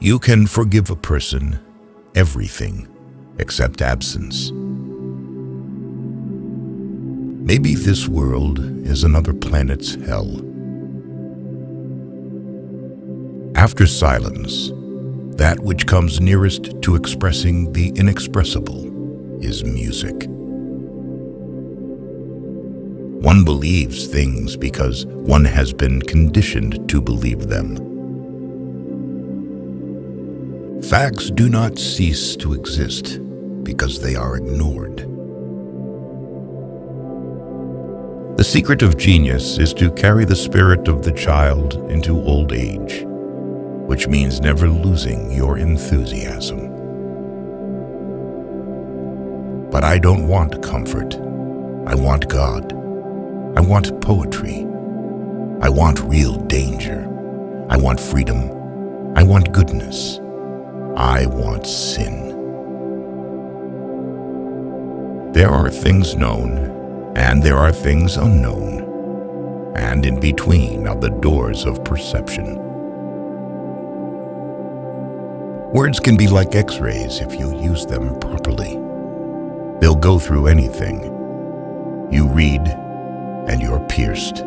You can forgive a person everything except absence. Maybe this world is another planet's hell. After silence, that which comes nearest to expressing the inexpressible is music. One believes things because one has been conditioned to believe them. Facts do not cease to exist because they are ignored. The secret of genius is to carry the spirit of the child into old age, which means never losing your enthusiasm. But I don't want comfort. I want God. I want poetry. I want real danger. I want freedom. I want goodness. I want sin. There are things known, and there are things unknown, and in between are the doors of perception. Words can be like X-rays if you use them properly. They'll go through anything. You read, and you're pierced.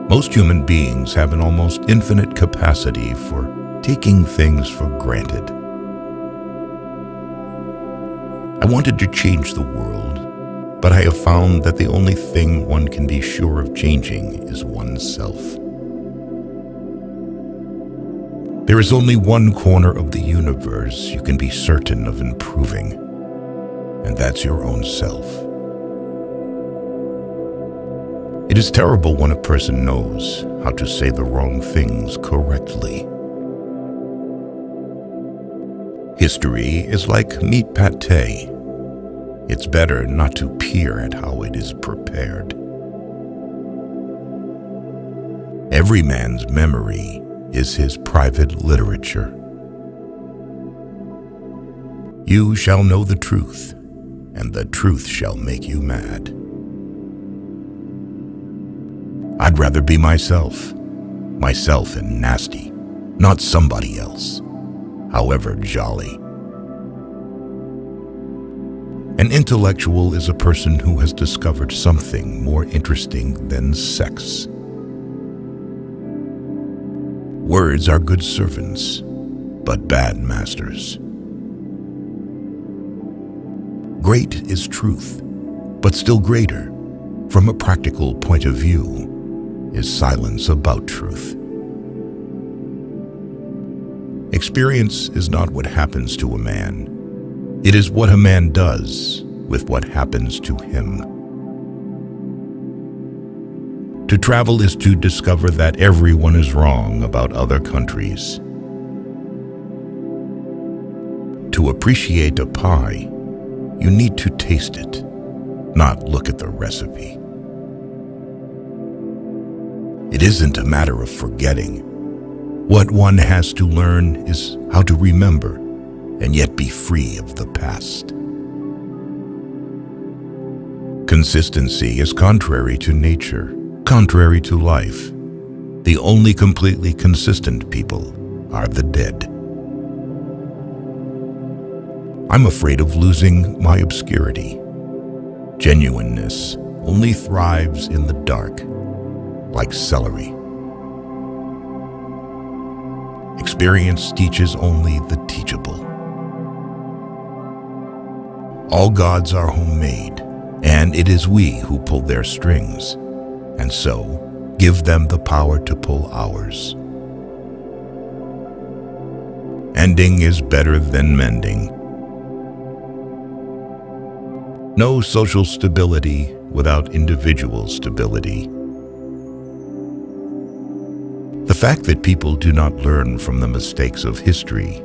Most human beings have an almost infinite capacity for taking things for granted. I wanted to change the world, but I have found that the only thing one can be sure of changing is oneself. There is only one corner of the universe you can be certain of improving, and that's your own self. It is terrible when a person knows how to say the wrong things correctly. History is like meat pâté. It's better not to peer at how it is prepared. Every man's memory is his private literature. You shall know the truth, and the truth shall make you mad. I'd rather be myself and nasty, not somebody else, however jolly. An intellectual is a person who has discovered something more interesting than sex. Words are good servants, but bad masters. Great is truth, but still greater, from a practical point of view, is silence about truth. Experience is not what happens to a man. It is what a man does with what happens to him. To travel is to discover that everyone is wrong about other countries. To appreciate a pie, you need to taste it, not look at the recipe. It isn't a matter of forgetting. What one has to learn is how to remember and yet be free of the past. Consistency is contrary to nature, contrary to life. The only completely consistent people are the dead. I'm afraid of losing my obscurity. Genuineness only thrives in the dark, like celery. Experience teaches only the teachable. All gods are homemade, and it is we who pull their strings, and so give them the power to pull ours. Ending is better than mending. No social stability without individual stability. The fact that people do not learn from the mistakes of history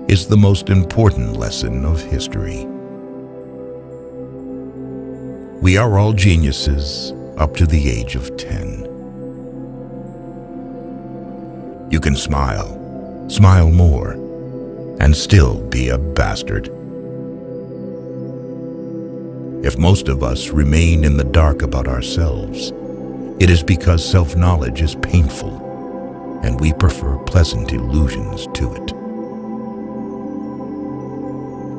is the most important lesson of history. We are all geniuses up to the age of 10. You can smile more, and still be a bastard. If most of us remain in the dark about ourselves, it is because self-knowledge is painful. and we prefer pleasant illusions to it.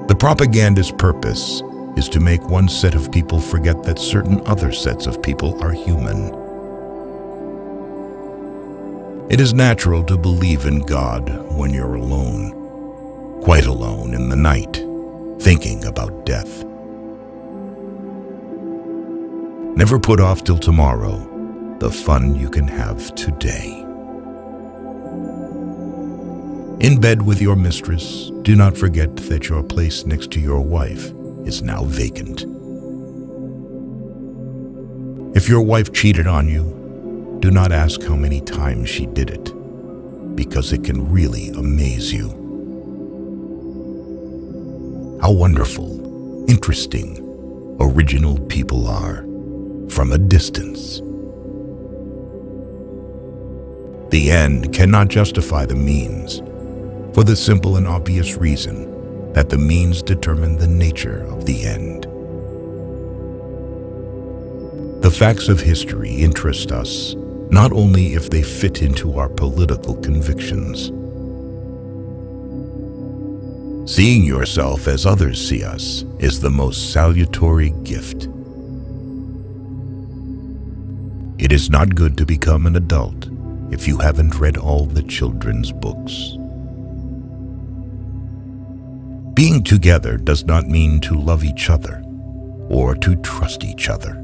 The propagandist's purpose is to make one set of people forget that certain other sets of people are human. It is natural to believe in God when you're alone, quite alone in the night, thinking about death. Never put off till tomorrow the fun you can have today. In bed with your mistress, do not forget that your place next to your wife is now vacant. If your wife cheated on you, do not ask how many times she did it, because it can really amaze you. How wonderful, interesting, original people are from a distance. The end cannot justify the means, for the simple and obvious reason that the means determine the nature of the end. The facts of history interest us not only if they fit into our political convictions. Seeing yourself as others see us is the most salutary gift. It is not good to become an adult if you haven't read all the children's books. Being together does not mean to love each other or to trust each other.